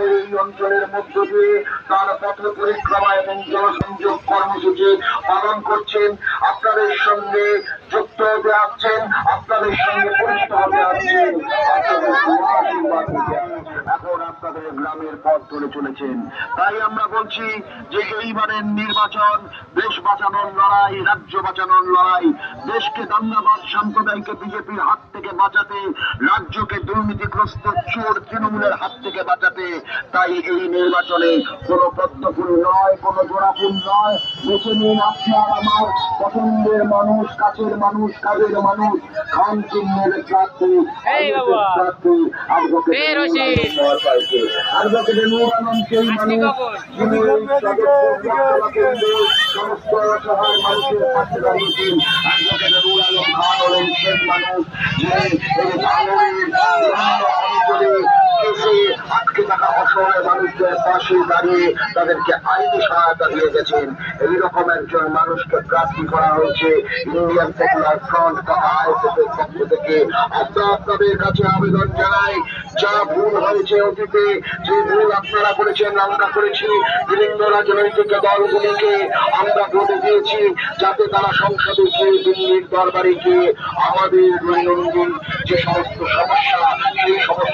এই অঞ্চলের মধ্য দিয়ে তার পথ পরিক্রমা এবং জনসংযোগ কর্মসূচি পালন করছেন। আপনাদের সঙ্গে যুক্ত হতে আসছেন, আপনাদের সঙ্গে পরিচিত হতে আসছেন, এখন আপনাদের গ্রামের পথ ধরে চলেছেন। তাই আমরা বলছি যে এইবারের নির্বাচন দেশ বাঁচানোর লড়াই, রাজ্য বাঁচানোর লড়াই। দেশকে দাঙ্গাবাদ সাম্প্রদায়িক বিজেপির হাত থেকে বাঁচাতে, রাজ্যকে দুর্নীতিগ্রস্ত চোর তৃণমূলের হাত থেকে বাঁচাতে। তাই এই নির্বাচনে কোনো পদ্মফুল নয়, কোনো জোড়াফুল নয়। বেছে নিন আপনার আমার পছন্দের মানুষ, কাছের মানুষ, কাজের মানুষ, খান চিহ্নের প্রার্থী, প্রার্থী অ্যাডভোকেট নূর আলম সেই মানুষ যিনি সমস্ত অসহায় মানুষের পাশে দাঁড়িয়েছেন। অ্যাডভোকেট নূর আলম খান হলেন সেই মানুষ যিনি এই অঞ্চলে এসে আটকে থাকা অসহায় মানুষদের পাশে দাঁড়িয়ে তাদেরকে আইনি সহায়তা দিয়ে গেছেন। এইরকম একজন মানুষকে প্রার্থী করা হয়েছে ইন্ডিয়ান সেকুলার ফ্রন্ট বা আইএসএফ এর পক্ষ থেকে। আমরা আপনাদের কাছে আবেদন জানাই, যা ভুল হয়েছে অতীতে, যে ভুল আপনারা করেছেন, আমরা করেছি, বিভিন্ন রাজনৈতিক দলগুলিকে আমরা ভোটে দিয়েছি যাতে তারা সংসদে গিয়ে, দিল্লির দরবারে গিয়ে আমাদের দৈনন্দিন যে সমস্ত সমস্যা, সেই সমস্যা